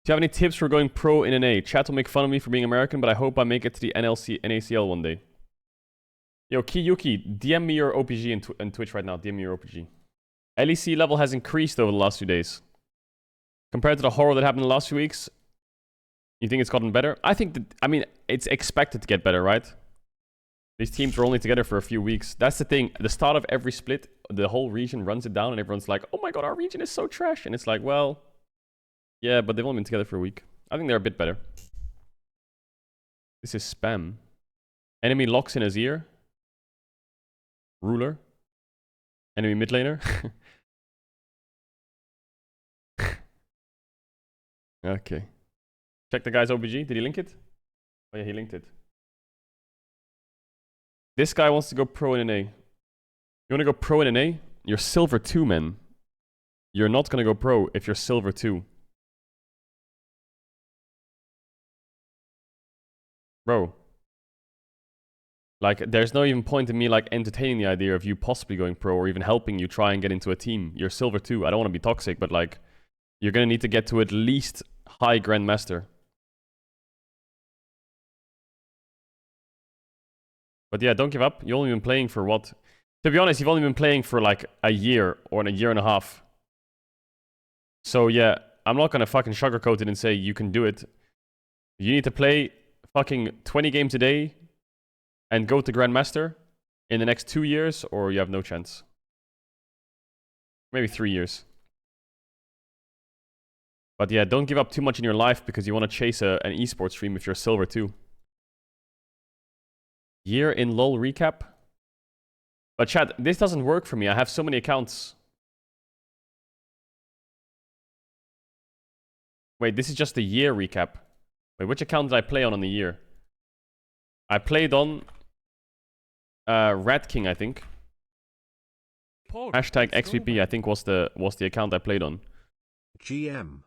Do you have any tips for going pro in NA? Chat will make fun of me for being American, but I hope I make it to the NACL one day. Yo, Kiyuki, DM me your OPG in Twitch right now. DM me your OPG. LEC level has increased over the last few days. Compared to the horror that happened in the last few weeks, you think it's gotten better? I think that, I mean, it's expected to get better, right? These teams were only together for a few weeks. That's the thing. At the start of every split, the whole region runs it down and everyone's like, oh my god, our region is so trash. And it's like, well, yeah, but they've only been together for a week. I think they're a bit better. This is spam. Enemy locks in his ear. Ruler. Enemy mid laner. Okay. Check the guy's OBG. Did he link it? Oh yeah, he linked it. This guy wants to go pro in NA. You want to go pro in NA? You're silver 2, man. You're not going to go pro if you're silver 2. Bro. Like, there's no even point in me, like, entertaining the idea of you possibly going pro or even helping you try and get into a team. You're silver 2. I don't want to be toxic, but, like, you're going to need to get to at least high Grandmaster. But yeah, don't give up. You've only been playing for what? To be honest, you've only been playing for, like, a year or a year and a half. So yeah, I'm not going to fucking sugarcoat it and say you can do it. You need to play fucking 20 games a day and go to Grandmaster in the next 2 years, or you have no chance. Maybe 3 years. But yeah, don't give up too much in your life because you want to chase an esports stream if you're silver 2. Year in LoL recap. But chat, this doesn't work for me. I have so many accounts. Wait, this is just the year recap. Wait, which account did I play on the year? I played on Rat King, I think. Hashtag XVP, I think was the account I played on. GM.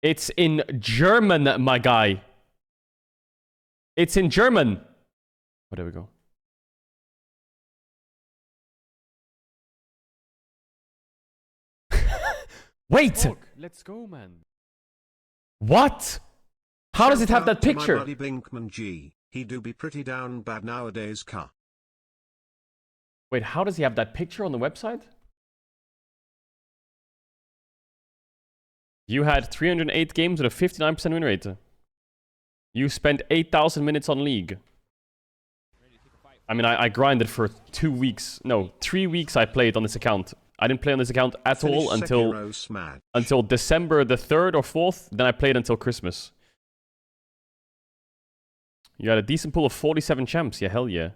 It's in German, my guy. It's in German. Oh, there we go. Wait! Let's go, man. What? How does it have that picture? My buddy Blinkman G. He do be pretty down bad nowadays, ka. Wait, how does he have that picture on the website? You had 308 games with a 59% win rate. You spent 8,000 minutes on League. I mean, I grinded for 2 weeks. No, 3 weeks I played on this account. I didn't play on this account at all until December the 3rd or 4th. Then I played until Christmas. You had a decent pool of 47 champs. Yeah, hell yeah.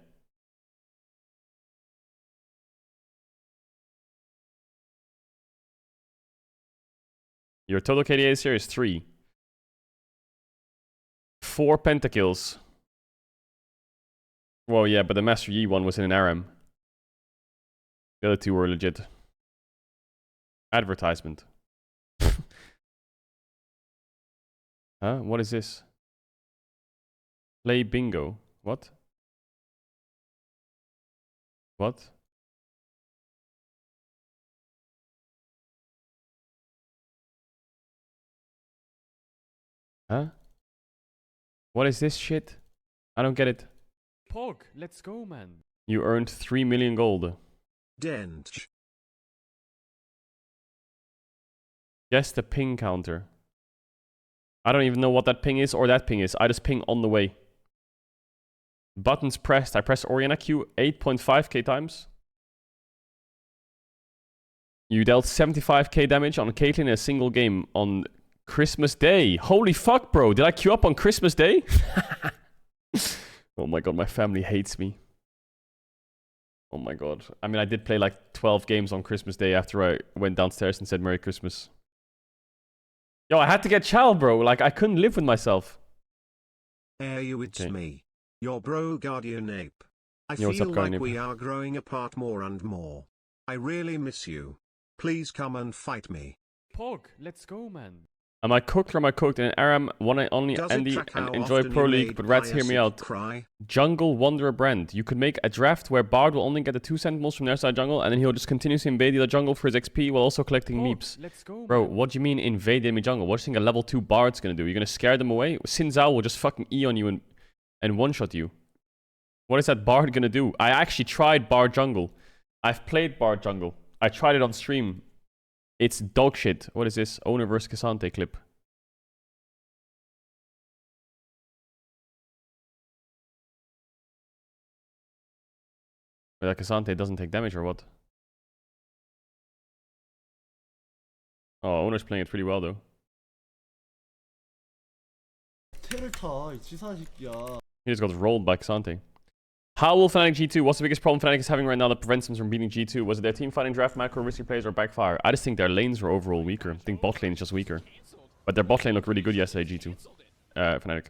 Your total KDA this year is 3. 4 pentakills. Well, yeah, but the Master Yi one was in an ARAM. The other 2 were legit. Advertisement. Huh? What is this? Play bingo. What? What? Huh? What is this shit? I don't get it. Pog, let's go, man. You earned 3 million gold. Dench. Guess the ping counter. I don't even know what that ping is or that ping is. I just ping on the way. Buttons pressed. I pressed Oriana Q 8.5k times. You dealt 75k damage on Caitlyn in a single game on Christmas Day. Holy fuck, bro. Did I queue up on Christmas Day? Oh my god, my family hates me. Oh my god. I mean, I did play like 12 games on Christmas Day after I went downstairs and said Merry Christmas. Yo, I had to get child, bro. Like, I couldn't live with myself. Hey, you, it's me. Your bro Guardian Ape. I Yo, feel up, like Ape? we are growing apart more and more. I really miss you. Please come and fight me. Pog, let's go, man. Am I cooked or am I cooked? In Aram, one I only Does it Andy track and how enjoy often Pro you League, made but rats hear me Biasic out. cry? Jungle Wanderer brand. You could make a draft where Bard will only get the 2 sentinels from their side jungle, and then he'll just continuously invade the jungle for his XP while also collecting meeps. Let's go, Bro, man. what do you mean invade the enemy jungle? What do you think a level 2 Bard's gonna do? You're gonna scare them away? Xin Zhao will just fucking E on you and one-shot you. What is that Bard gonna do? I actually tried Bard jungle. I've played Bard jungle. I tried it on stream. It's dog shit. What is this? Owner vs. Cassante clip. But that Cassante doesn't take damage or what? Oh, Owner's playing it pretty well though. He just got rolled by Cassante. How will Fnatic G2? What's the biggest problem Fnatic is having right now that prevents them from beating G2? Was it their team fighting draft macro risky plays or backfire? I just think their lanes were overall weaker. I think bot lane is just weaker. But their bot lane looked really good yesterday, G2. Fnatic.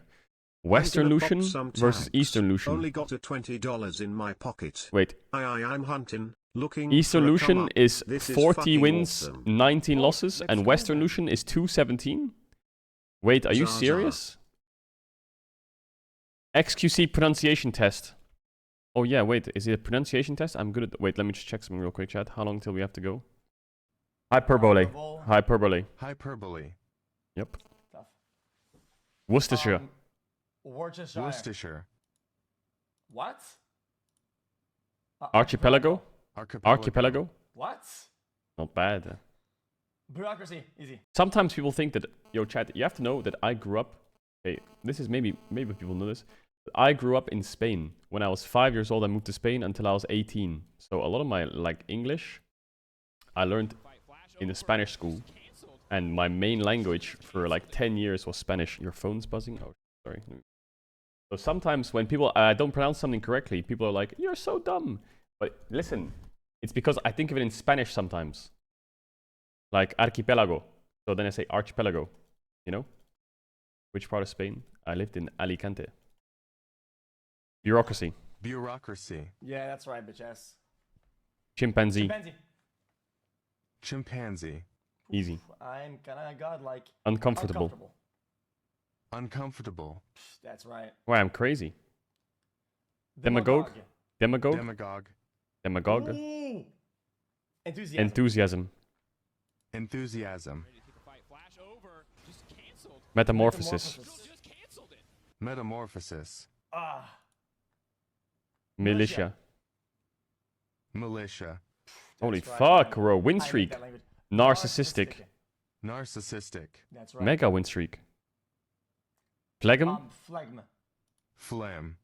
Western Lucian versus Eastern Lucian. Only got a $20 in my pocket. Wait. I'm hunting, looking. Eastern Lucian is This 40 wins, awesome. 19 losses, and Western Lucian is 217? Wait, are you Zaza. serious? XQC pronunciation test. Oh yeah, wait, is it a pronunciation test? I'm good at... Wait, let me just check something real quick, chat. How long till we have to go? Hyperbole. Hyperbole. Hyperbole. Yep. Worcestershire. Worcestershire. What? Archipelago? Archipelago? What? Not bad. Bureaucracy, easy. Sometimes people think that... Yo, chat, you have to know that I grew up... Hey, this is maybe people know this. I grew up in Spain. When I was 5 years old, I moved to Spain until I was 18. So a lot of my, like, English, I learned in the Spanish school. And my main language for, like, 10 years was Spanish. Your phone's buzzing? Oh, sorry. So sometimes when people don't pronounce something correctly, people are like, you're so dumb. But listen, it's because I think of it in Spanish sometimes. Like, archipelago. So then I say archipelago. You know? Which part of Spain? I lived in Alicante. Bureaucracy. Bureaucracy. Yeah, that's right, bitch ass. Chimpanzee. Chimpanzee. Chimpanzee. Easy. I'm kinda godlike. Uncomfortable. Uncomfortable. That's right. Why, I'm crazy. Demagogue. Demagogue. Demagogue. Demagogue. Ooh. Enthusiasm. Enthusiasm. Enthusiasm. Metamorphosis. Metamorphosis. Ah. Militia. Militia. Holy That's right, fuck, man. bro. Win I hate streak. that language. Narcissistic. Narcissistic. That's right. Mega win streak. Phlegm? Phlegm. Phlegm.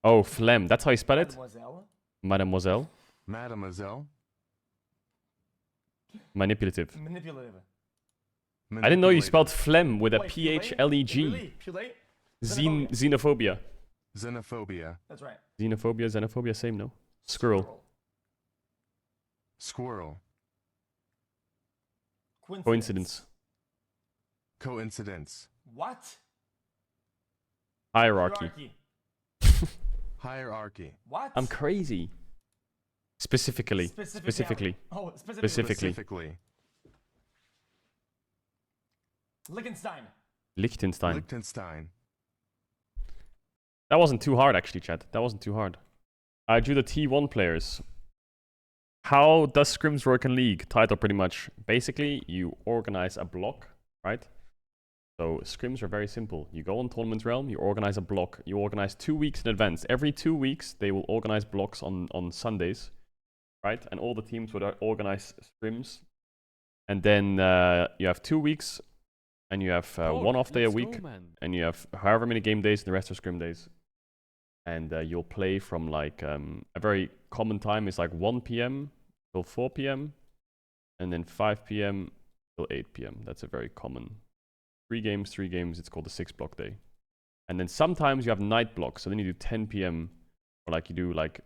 Oh, phlegm. That's how you spell it? Mademoiselle. Mademoiselle. Mademoiselle. Manipulative. Manipulative. I didn't know you spelled Manipulative. phlegm with a Wait, P-H-L-E-G. Really? Pulate? Xenophobia. Xenophobia. That's right. Xenophobia, same, no? Squirrel. Squirrel. Coincidence. Coincidence. What? Hierarchy. Hierarchy. What? I'm crazy. Specifically. Specifically. Oh, Specifically. Specifically. Liechtenstein. Liechtenstein. Liechtenstein. That wasn't too hard, actually, chat. That wasn't too hard. I drew the T1 players. How does scrims work in League? Title, pretty much. Basically, you organize a block, right? So scrims are very simple. You go on Tournament Realm, you organize a block. You organize 2 weeks in advance. Every 2 weeks, they will organize blocks on Sundays, right? And all the teams would organize scrims. And then you have 2 weeks, and you have one off day a week. And you have however many game days, and the rest are scrim days. And you'll play from like a very common time is like 1 p.m. till 4 p.m. and then 5 p.m. till 8 p.m. That's a very common. 3 games, it's called the 6-block day. And then sometimes you have night blocks, so then you do 10 p.m. or like you do like,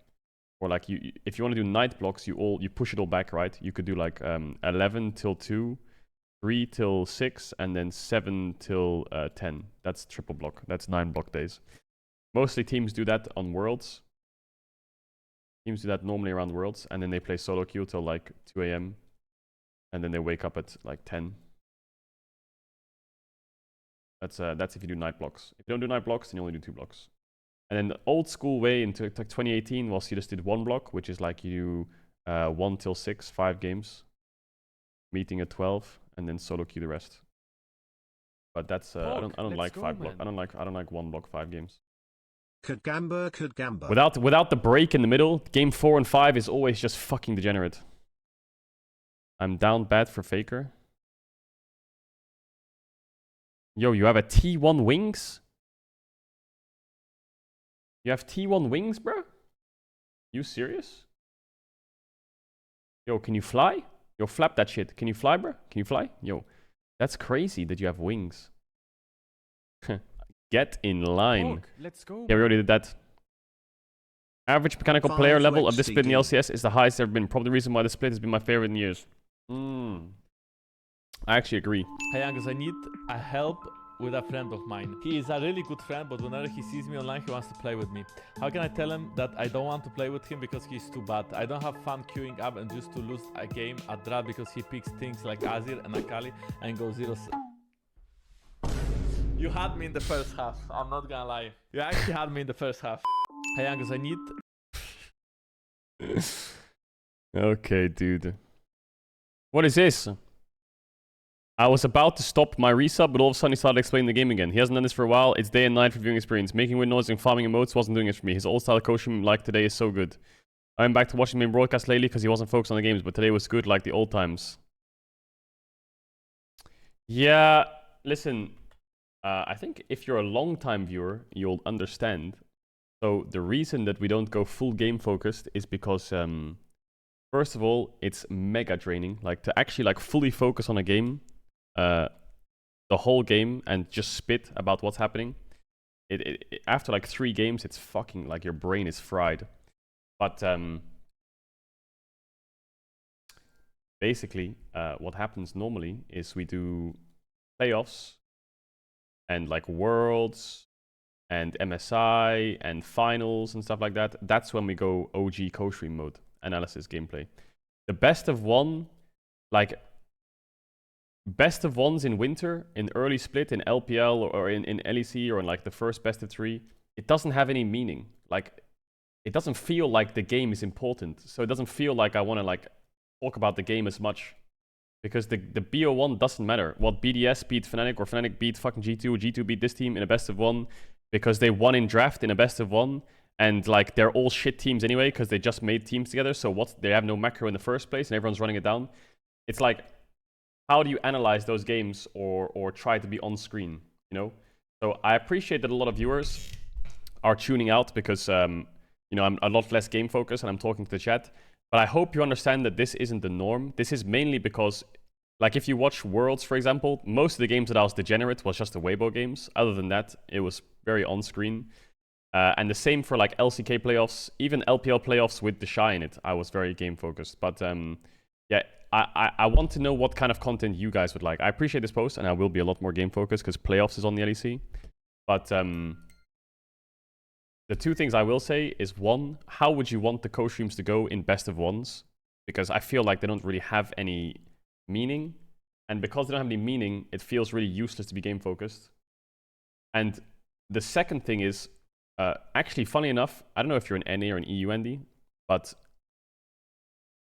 or like you if you want to do night blocks, you push it all back, right? You could do like 11 till 2, 3 till 6, and then 7 till 10. That's triple block. That's 9 block days. Mostly teams do that on Worlds. Teams do that normally around Worlds, and then they play solo queue till like 2 a.m. And then they wake up at like 10. That's if you do night blocks. If you don't do night blocks, then you only do 2 blocks. And then the old school way into like 2018 was you just did 1 block, which is like you 1 till 6, 5 games, meeting at 12, and then solo queue the rest. But that's I don't like 5 block. I don't like 1 block 5 games. Could Gamba. Without the break in the middle, game 4 and 5 is always just fucking degenerate. I'm down bad for Faker. Yo, you have a T1 wings? You have T1 wings, bro? You serious? Yo, can you fly? Yo, flap that shit. Can you fly, bro? Can you fly? Yo, that's crazy that you have wings. Get in line. Let's go. Yeah, we already did that. Average mechanical player level of this split in the LCS is the highest ever been. Probably the reason why the split has been my favorite in years. I actually agree. Hey, Angus, I need a help with a friend of mine. He is a really good friend, but whenever he sees me online, he wants to play with me. How can I tell him that I don't want to play with him because he's too bad? I don't have fun queuing up and just to lose a game at draft because he picks things like Azir and Akali and goes 0. You had me in the first half. I'm not gonna lie. You actually had me in the first half. Hey, Angus, I need... Okay, dude. What is this? I was about to stop my resub, but all of a sudden he started explaining the game again. He hasn't done this for a while. It's day and night for viewing experience. Making wind noise and farming emotes wasn't doing it for me. His old style coaching like today is so good. I'm back to watching main broadcast lately because he wasn't focused on the games, but today was good like the old times. Yeah, listen. I think if you're a long-time viewer, you'll understand. So the reason that we don't go full game focused is because, first of all, it's mega draining. Like to actually like fully focus on a game, the whole game, and just spit about what's happening. After like 3 games, it's fucking like your brain is fried. But basically, what happens normally is we do playoffs and like worlds and MSI and finals and stuff like that. That's when we go OG co-stream mode, analysis, gameplay. The best of one, like best of ones in winter, in early split, in LPL or in LEC or in like the first best of 3, it doesn't have any meaning. Like it doesn't feel like the game is important. So it doesn't feel like I want to like talk about the game as much. Because the BO1 doesn't matter. What BDS beat Fnatic or Fnatic beat fucking G2 or G2 beat this team in a best of 1 because they won in draft in a best of 1 and like they're all shit teams anyway because they just made teams together. So what? They have no macro in the first place and everyone's running it down. It's like, how do you analyze those games or try to be on screen, you know? So I appreciate that a lot of viewers are tuning out because, you know, I'm a lot less game focused and I'm talking to the chat. But I hope you understand that this isn't the norm. This is mainly because, like, if you watch Worlds, for example, most of the games that I was degenerate was just the Weibo games. Other than that, it was very on-screen. And the same for, like, LCK playoffs. Even LPL playoffs with the Shy in it, I was very game-focused. But, yeah, I want to know what kind of content you guys would like. I appreciate this post, and I will be a lot more game-focused because playoffs is on the LEC. But, the 2 things I will say is, 1, how would you want the co-streams to go in best of 1s? Because I feel like they don't really have any meaning. And because they don't have any meaning, it feels really useless to be game focused. And the second thing is, actually, funny enough, I don't know if you're an NA or an EU, Andy, but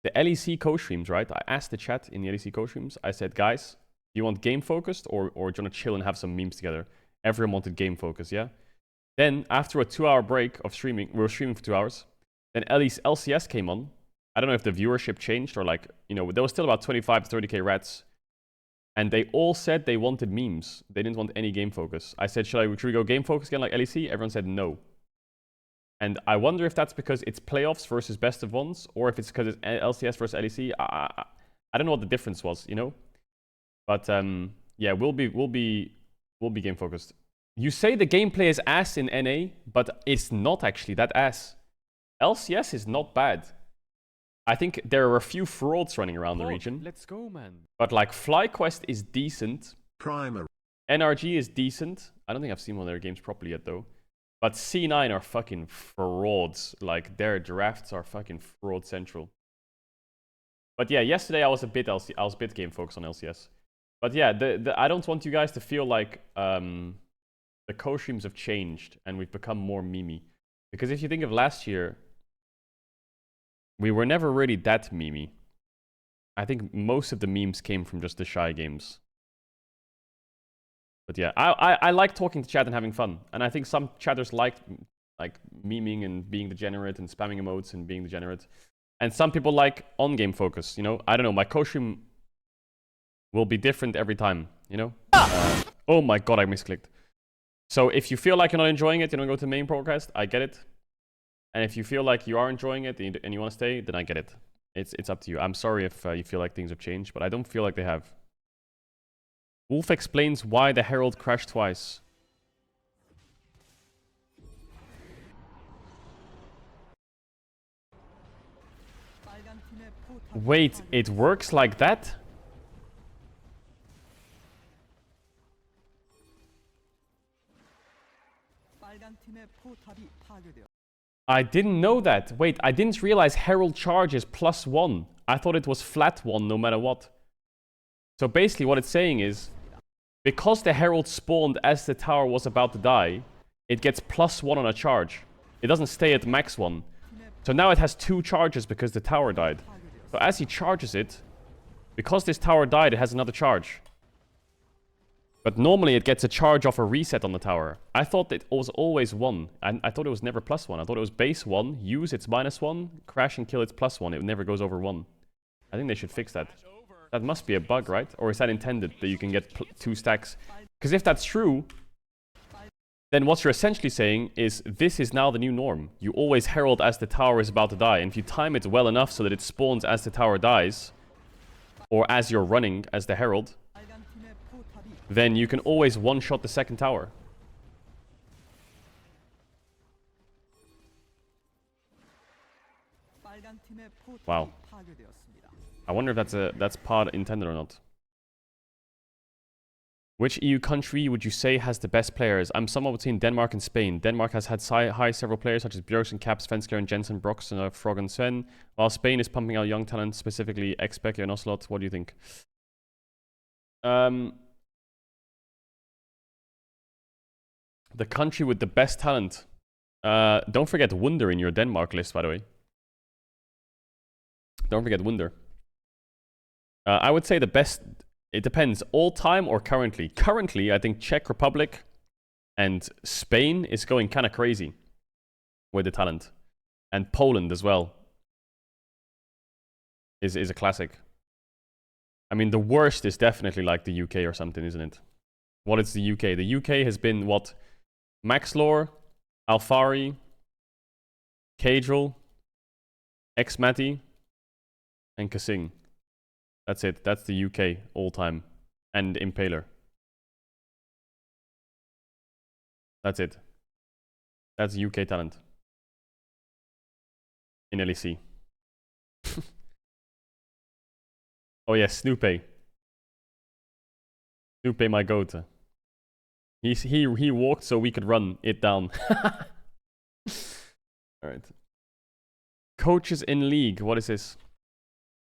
the LEC co-streams, right? I asked the chat in the LEC co-streams, I said, guys, do you want game focused or do you want to chill and have some memes together? Everyone wanted game focused, yeah? Then, after a 2-hour break of streaming, we were streaming for 2 hours. Then LCS came on. I don't know if the viewership changed or like, you know, there was still about 25 to 30k rats. And they all said they wanted memes. They didn't want any game focus. I said, should we go game focus again like LEC? Everyone said no. And I wonder if that's because it's playoffs versus best of 1s, or if it's because it's LCS versus LEC. I don't know what the difference was, you know? But yeah, we'll be game focused. You say the gameplay is ass in NA, but it's not actually that ass. LCS is not bad. I think there are a few frauds running around the region. Let's go, man. But like FlyQuest is decent. Primer. NRG is decent. I don't think I've seen one of their games properly yet though. But C9 are fucking frauds. Like their drafts are fucking fraud central. But yeah, yesterday I was a bit game focused on LCS. But yeah, I don't want you guys to feel like the co-streams have changed and we've become more memey. Because if you think of last year, we were never really that memey. I think most of the memes came from just the shy games. But yeah, I like talking to chat and having fun. And I think some chatters like memeing and being degenerate and spamming emotes and being degenerate. And some people like on-game focus, you know? I don't know, my co-stream will be different every time, you know? Oh my god, I misclicked. So if you feel like you're not enjoying it, you don't go to the main broadcast, I get it. And if you feel like you are enjoying it and you want to stay, then I get it. It's up to you. I'm sorry if you feel like things have changed, but I don't feel like they have. Wolf explains why the Herald crashed twice. Wait, it works like that? I didn't know that. Wait, I didn't realize Herald charge is +1. I thought it was flat 1 no matter what. So basically what it's saying is, because the Herald spawned as the tower was about to die, it gets +1 on a charge. It doesn't stay at max 1. So now it has 2 charges because the tower died. So as he charges it, because this tower died, it has another charge. But normally it gets a charge off a reset on the tower. I thought it was always 1. I thought it was never +1. I thought it was base 1, use its -1, crash and kill its +1. It never goes over 1. I think they should fix that. That must be a bug, right? Or is that intended, that you can get 2 stacks? Because if that's true, then what you're essentially saying is this is now the new norm. You always herald as the tower is about to die. And if you time it well enough so that it spawns as the tower dies, or as you're running as the herald, then you can always one-shot the second tower. Wow. I wonder if that's part intended or not. Which EU country would you say has the best players? I'm somewhat between Denmark and Spain. Denmark has had high several players such as Björksen, Caps, Svenskler, and Jensen, Brox, and Frog and Sven, while Spain is pumping out young talent, specifically Expecchio and Ocelot. What do you think? The country with the best talent. Don't forget Wunder in your Denmark list, by the way. Don't forget Wunder. I would say the best... It depends. All time or currently? Currently, I think Czech Republic and Spain is going kind of crazy with the talent. And Poland as well is a classic. I mean, the worst is definitely like the UK or something, isn't it? What is the UK? The UK has been what? Maxlore, Alfari, Caedrel, Xmati, and Kasing. That's it. That's the UK all time. And Impaler. That's it. That's UK talent. In LEC. Oh yeah, Snoopy. Snoopy, my goat. He walked so we could run it down. Alright. Coaches in league. What is this?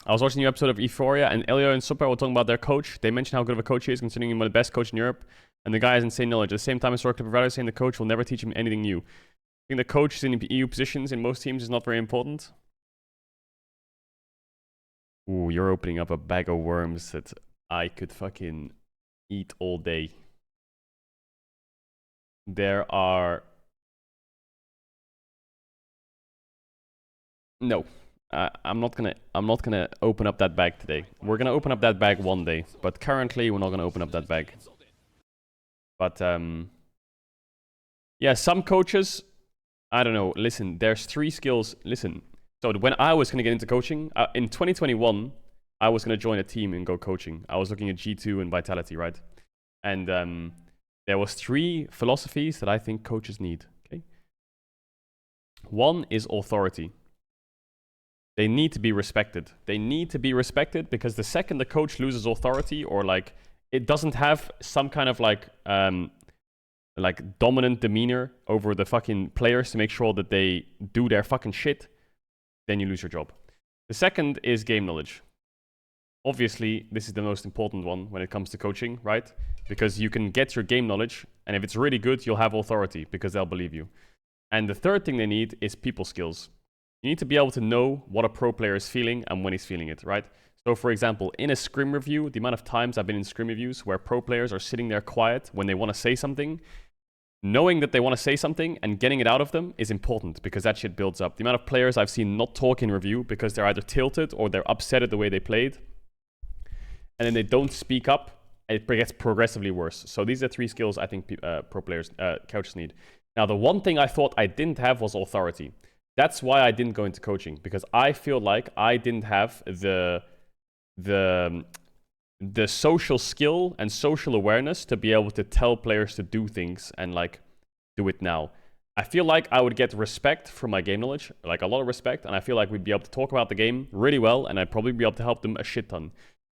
I was watching a new episode of Euphoria, and Elio and Super were talking about their coach. They mentioned how good of a coach he is, considering him one of the best coach in Europe. And the guy has insane knowledge. At the same time, historically, provider saying the coach will never teach him anything new. I think the coach is in EU positions in most teams is not very important. Ooh, you're opening up a bag of worms that I could fucking eat all day. There are... No. I'm not gonna open up that bag today. We're gonna open up that bag one day, but currently we're not gonna open up that bag. But yeah, some coaches, I don't know. Listen, there's 3 skills. Listen, so when I was gonna get into coaching in 2021, I was gonna join a team and go coaching. I was looking at G2 and Vitality, right? And there was 3 philosophies that I think coaches need. Okay, one is authority. They need to be respected. They need to be respected because the second the coach loses authority or like it doesn't have some kind of like dominant demeanor over the fucking players to make sure that they do their fucking shit, then you lose your job. The second is game knowledge. obviously, this is the most important one when it comes to coaching, right? Because you can get your game knowledge, and if it's really good, you'll have authority because they'll believe you. And the third thing they need is people skills. You need to be able to know what a pro player is feeling and when he's feeling it, right? So for example, in a Scrim review, the amount of times I've been in Scrim reviews where pro players are sitting there quiet when they want to say something, knowing that they want to say something and getting it out of them is important because that shit builds up. The amount of players I've seen not talk in review because they're either tilted or they're upset at the way they played, and then they don't speak up, it gets progressively worse. So these are 3 skills I think pro players, coaches need. Now, the one thing I thought I didn't have was authority. That's why I didn't go into coaching, because I feel like I didn't have the social skill and social awareness to be able to tell players to do things and like do it now. I feel like I would get respect from my game knowledge, like a lot of respect, and I feel like we'd be able to talk about the game really well, and I'd probably be able to help them a shit ton.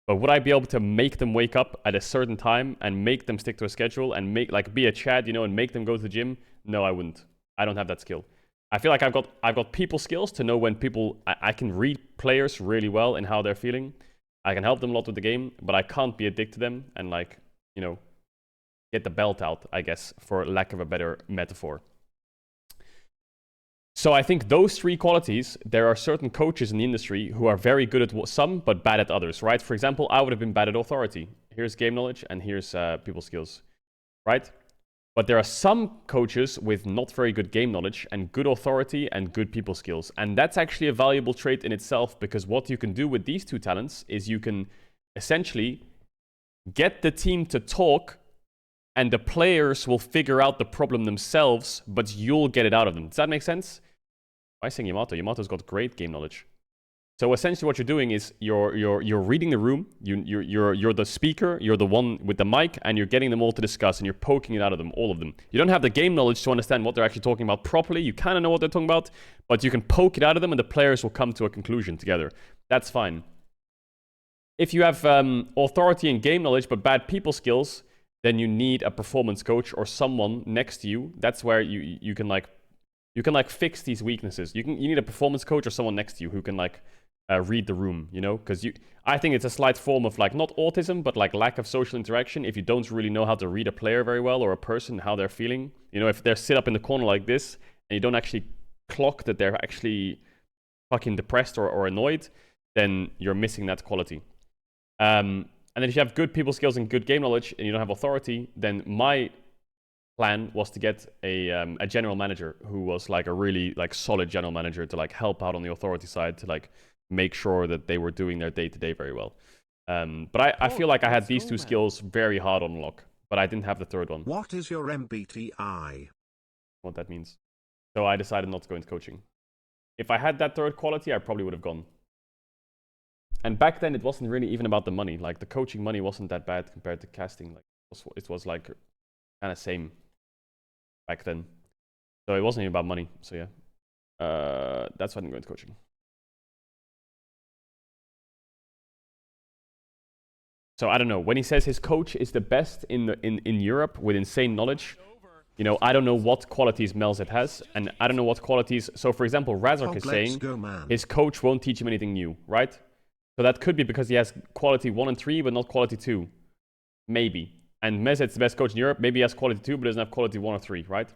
But would I be able to make them wake up at a certain time and make them stick to a schedule and make like be a Chad, you know, and make them go to the gym? No, I wouldn't. I don't have that skill. I feel like I've got people skills to know when people, I can read players really well and how they're feeling. I can help them a lot with the game, but I can't be a dick to them and like, you know, get the belt out, I guess, for lack of a better metaphor. So I think those 3 qualities, there are certain coaches in the industry who are very good at some, but bad at others, right? For example, I would have been bad at authority. Here's game knowledge and here's people skills, right? But there are some coaches with not very good game knowledge and good authority and good people skills. And that's actually a valuable trait in itself, because what you can do with these 2 talents is you can essentially get the team to talk and the players will figure out the problem themselves, but you'll get it out of them. Does that make sense? Why saying Yamato? Yamato's got great game knowledge. So essentially what you're doing is you're reading the room, you're the speaker, you're the one with the mic, and you're getting them all to discuss, and you're poking it out of them, all of them. You don't have the game knowledge to understand what they're actually talking about properly. You kind of know what they're talking about, but you can poke it out of them, and the players will come to a conclusion together. That's fine. If you have authority and game knowledge, but bad people skills, then you need a performance coach or someone next to you. That's where you can fix these weaknesses. You need a performance coach or someone next to you who can like read the room, you know, because I think it's a slight form of like not autism, but like lack of social interaction. If you don't really know how to read a player very well or a person, how they're feeling, you know, if they're sit up in the corner like this and you don't actually clock that they're actually fucking depressed or annoyed, then you're missing that quality. And then if you have good people skills and good game knowledge and you don't have authority, then my plan was to get a general manager who was like a really like solid general manager to like help out on the authority side to like make sure that they were doing their day-to-day very well. But I feel like I had these 2 skills very hard on lock, but I didn't have the third one. What is your MBTI? What that means. So I decided not to go into coaching. If I had that third quality, I probably would have gone. And back then, it wasn't really even about the money. Like the coaching money wasn't that bad compared to casting. Like it was like kind of same back then. So it wasn't even about money. So yeah, that's why I didn't go into coaching. So I don't know. When he says his coach is the best in Europe with insane knowledge, you know, I don't know what qualities Melzet has, and I don't know what qualities. So for example, Razork is saying his coach won't teach him anything new, right? So that could be because he has quality 1 and 3, but not quality 2. Maybe. And Mezet's the best coach in Europe. Maybe he has quality 2, but doesn't have quality 1 or 3, right?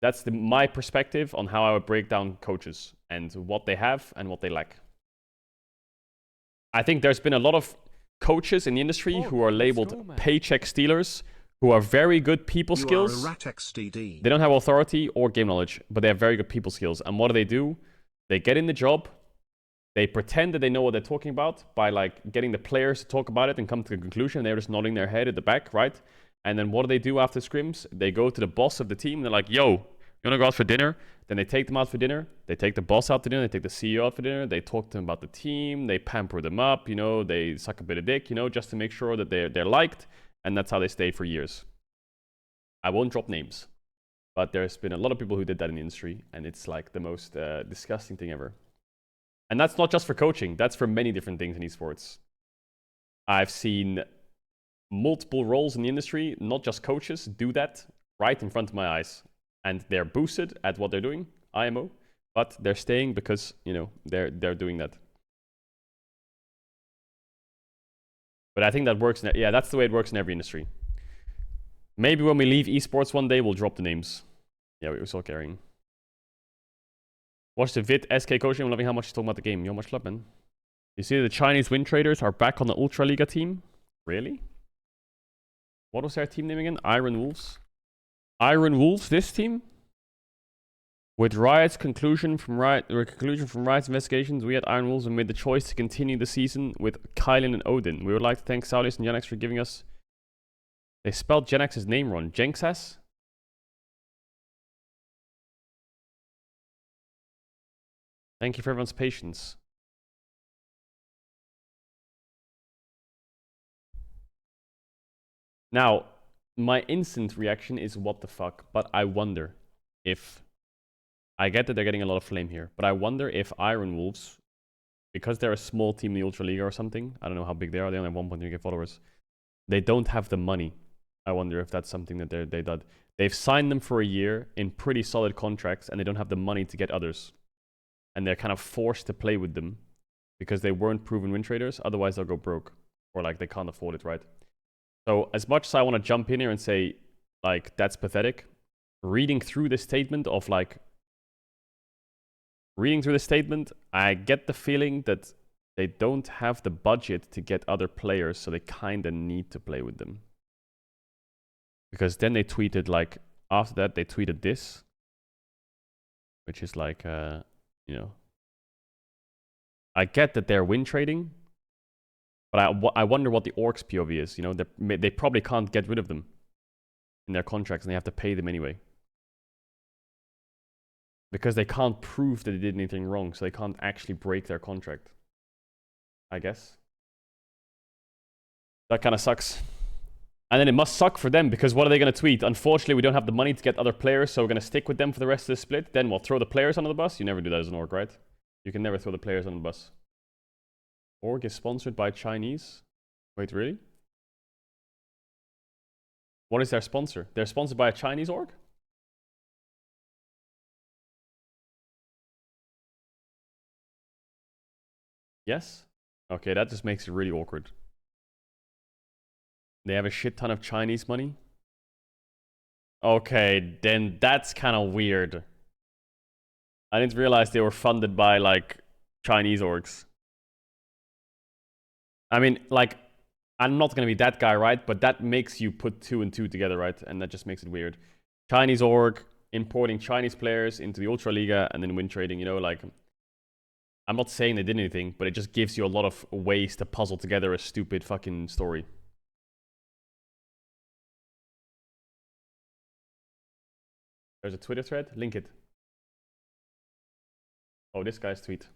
That's my perspective on how I would break down coaches and what they have and what they lack. I think there's been a lot of coaches in the industry who are labeled paycheck stealers, who are very good people skills. They don't have authority or game knowledge, but they have very good people skills. And what do? They get in the job. They pretend that they know what they're talking about by like getting the players to talk about it and come to a conclusion. They're just nodding their head at the back, right? And then what do after scrims? They go to the boss of the team. They're like, yo, you want to go out for dinner? Then they take them out for dinner. They take the boss out to dinner. They take the CEO out for dinner. They talk to them about the team. They pamper them up, you know. They suck a bit of dick, you know, just to make sure that they're liked. And that's how they stay for years. I won't drop names. But there's been a lot of people who did that in the industry. And it's like the most disgusting thing ever. And that's not just for coaching. That's for many different things in esports. I've seen multiple roles in the industry, not just coaches, do that right in front of my eyes. And they're boosted at what they're doing, IMO, but they're staying because, you know, they're doing that. But I think that works. Yeah, that's the way it works in every industry. Maybe when we leave esports one day, we'll drop the names. Yeah, we're still carrying. Watch the vid SK coaching. I'm loving how much he's talking about the game. Yo, much love, man. You see the Chinese wind traders are back on the Ultra Liga team? Really? What was their team name again? Iron Wolves. Iron Wolves, this team? With Riot's conclusion from Riot's investigations, we at Iron Wolves have made the choice to continue the season with Kylan and Odin. We would like to thank Saulius and Janex for giving us... They spelled Janex's name wrong. Jenksas? Thank you for everyone's patience. Now, my instant reaction is what the fuck, but I wonder if... I get that they're getting a lot of flame here, but I wonder if Iron Wolves, because they're a small team in the Ultra Liga or something, I don't know how big they are, they only have 1.3k followers, they don't have the money. I wonder if that's something that they did. They've signed them for a year in pretty solid contracts, and they don't have the money to get others. And they're kind of forced to play with them because they weren't proven win traders, otherwise they'll go broke. Or like they can't afford it, right? So as much as I want to jump in here and say, like, that's pathetic, reading through this statement, I get the feeling that they don't have the budget to get other players, so they kind of need to play with them. Because then they tweeted, like, after that, they tweeted this, which is like, you know, I get that they're win trading, but I wonder what the orcs POV is. You know, they probably can't get rid of them in their contracts, and they have to pay them anyway. Because they can't prove that they did anything wrong, so they can't actually break their contract. I guess. That kind of sucks. And then it must suck for them, because what are they going to tweet? Unfortunately, we don't have the money to get other players, so we're going to stick with them for the rest of the split. Then what, throw the players under the bus? You never do that as an org, right? You can never throw the players under the bus. Org is sponsored by Chinese? Wait, really? What is their sponsor? They're sponsored by a Chinese org? Yes? Okay, that just makes it really awkward. They have a shit ton of Chinese money? Okay, then that's kind of weird. I didn't realize they were funded by, like, Chinese orgs. I mean, like, I'm not going to be that guy, right? But that makes you put 2 and 2 together, right? And that just makes it weird. Chinese org, importing Chinese players into the Ultra Liga, and then win trading, you know, like... I'm not saying they did anything, but it just gives you a lot of ways to puzzle together a stupid fucking story. There's a Twitter thread. Link it. Oh, this guy's tweet.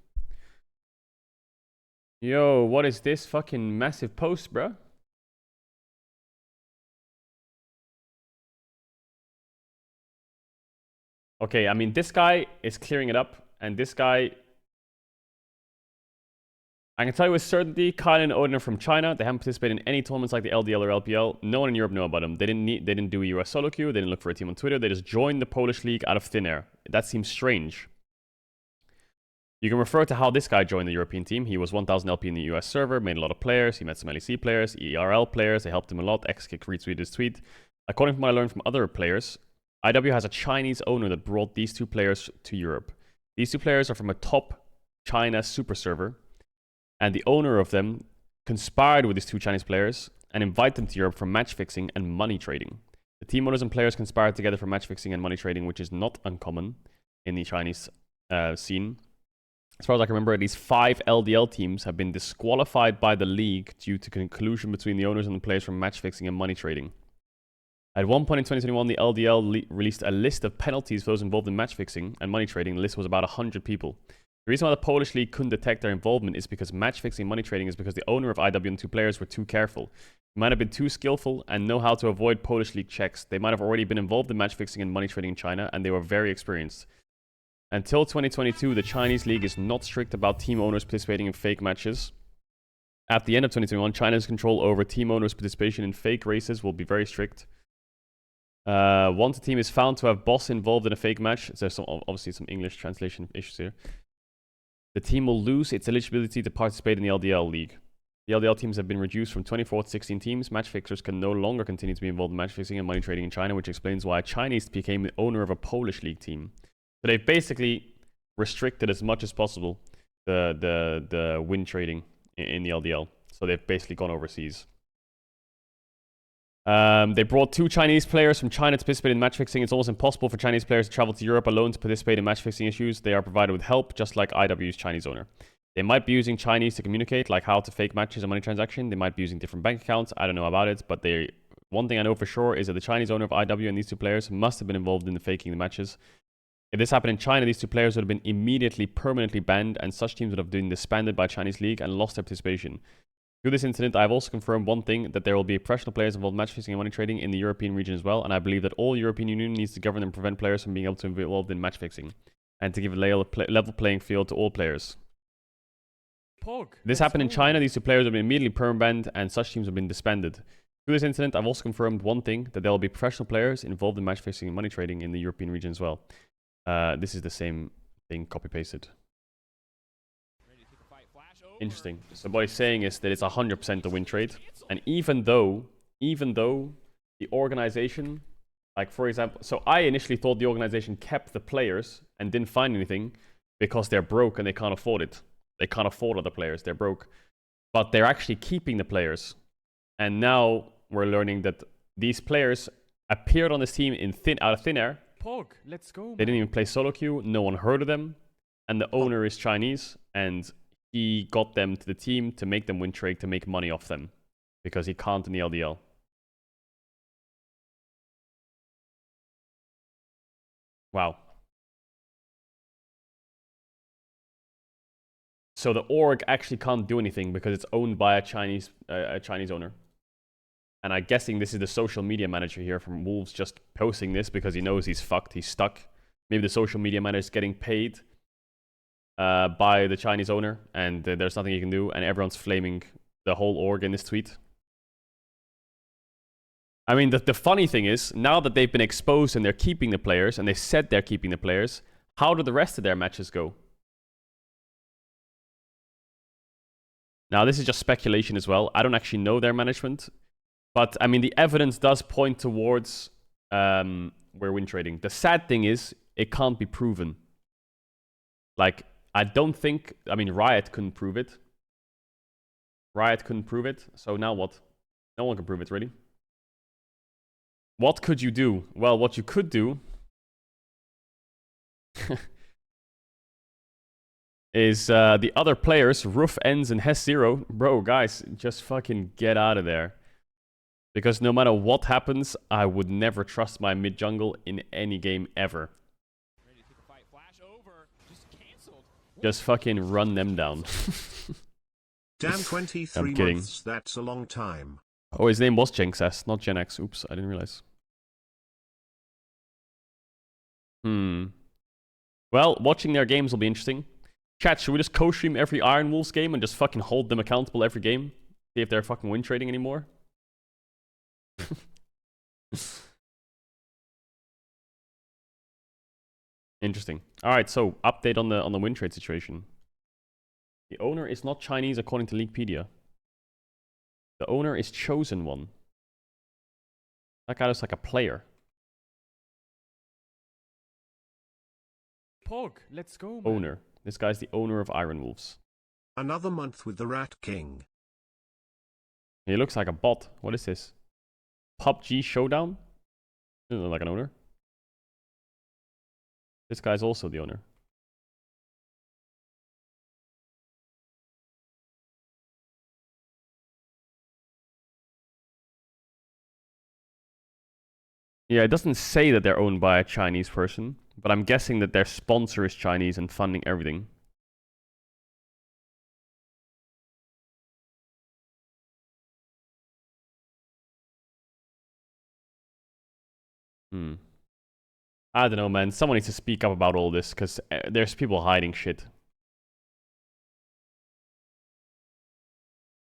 Yo, what is this fucking massive post, bruh? Okay, I mean, this guy is clearing it up, and this guy... I can tell you with certainty, Kyle and Odin are from China. They haven't participated in any tournaments like the LDL or LPL. No one in Europe know about them. They didn't do a US solo queue. They didn't look for a team on Twitter. They just joined the Polish league out of thin air. That seems strange. You can refer to how this guy joined the European team. He was 1000 LP in the US server, made a lot of players. He met some LEC players, ERL players. They helped him a lot. Xkick retweeted his tweet. According to what I learned from other players, IW has a Chinese owner that brought these 2 players to Europe. These 2 players are from a top China super server. And the owner of them conspired with these 2 Chinese players and invited them to Europe for match fixing and money trading. The team owners and players conspired together for match fixing and money trading, which is not uncommon in the Chinese scene. As far as I can remember, at least 5 LDL teams have been disqualified by the league due to collusion between the owners and the players from match fixing and money trading. At one point in 2021, the LDL released a list of penalties for those involved in match fixing and money trading. The list was about 100 people. The reason why the Polish league couldn't detect their involvement is because match fixing and money trading is because the owner of IW and 2 players were too careful. They might have been too skillful and know how to avoid Polish league checks. They might have already been involved in match fixing and money trading in China, and they were very experienced. Until 2022, the Chinese league is not strict about team owners participating in fake matches. At the end of 2021, China's control over team owners' participation in fake races will be very strict. Once a team is found to have boss involved in a fake match, there's obviously some English translation issues here. The team will lose its eligibility to participate in the LDL league. The LDL teams have been reduced from 24 to 16 teams. Match fixers can no longer continue to be involved in match fixing and money trading in China, which explains why a Chinese became the owner of a Polish league team. So they've basically restricted as much as possible the win trading in the LDL. So they've basically gone overseas. They brought 2 Chinese players from China to participate in match fixing. It's almost impossible for Chinese players to travel to Europe alone to participate in match fixing issues. They are provided with help, just like IW's Chinese owner. They might be using Chinese to communicate, like how to fake matches and money transaction. They might be using different bank accounts. I don't know about it, but one thing I know for sure is that the Chinese owner of IW and these 2 players must have been involved in the faking the matches. If this happened in China, these 2 players would have been immediately permanently banned, and such teams would have been disbanded by Chinese league and lost their participation. Through this incident, I have also confirmed one thing, that there will be professional players involved in match fixing and money trading in the European region as well, and I believe that all European Union needs to govern and prevent players from being able to be involved in match fixing, and to give a level playing field to all players. This happened in China, these 2 players have been immediately perma-banned, and such teams have been disbanded. Through this incident, I've also confirmed one thing, that there will be professional players involved in match fixing and money trading in the European region as well. This is the same thing copy-pasted. Interesting. So what he's saying is that it's 100% a win trade. And even though the organization, like for example, so I initially thought the organization kept the players and didn't find anything because they're broke and they can't afford it. They can't afford other players. They're broke. But they're actually keeping the players. And now we're learning that these players appeared on this team out of thin air. Let's go, They didn't even play solo queue. No one heard of them. And the owner is Chinese. And he got them to the team to make them win trade, to make money off them. Because he can't in the LDL. Wow. So the org actually can't do anything because it's owned by a Chinese owner. And I'm guessing this is the social media manager here from Wolves just posting this because he knows he's fucked, he's stuck. Maybe the social media manager is getting paid by the Chinese owner, and there's nothing he can do, and everyone's flaming the whole org in this tweet. I mean, the funny thing is, now that they've been exposed and they're keeping the players, and they said they're keeping the players, how do the rest of their matches go? Now, this is just speculation as well. I don't actually know their management. But, I mean, the evidence does point towards we're win trading. The sad thing is, it can't be proven. Like, I don't think... I mean, Riot couldn't prove it. Riot couldn't prove it. So now what? No one can prove it, really. What could you do? Well, what you could do... is the other players, Roof, Ends, and Hess Zero. Bro, guys, just fucking get out of there. Because no matter what happens, I would never trust my mid jungle in any game ever. Just fucking run them down. Damn, 23 months, that's a long time. Oh, his name was Jenxs, not Gen X. Oops, I didn't realize. Well, watching their games will be interesting. Chat, should we just co-stream every Iron Wolves game and just fucking hold them accountable every game? See if they're fucking win trading anymore? Interesting. Alright, so update on the win trade situation. The owner is not Chinese according to Leaguepedia. The owner is Chosen One. That guy looks like a player. Pog, let's go, man. Owner. This guy's the owner of Iron Wolves. Another month with the Rat King. He looks like a bot. What is this? PUBG Showdown? Doesn't look like an owner. This guy's also the owner. Yeah, it doesn't say that they're owned by a Chinese person, but I'm guessing that their sponsor is Chinese and funding everything. I don't know, man. Someone needs to speak up about all this, because there's people hiding shit.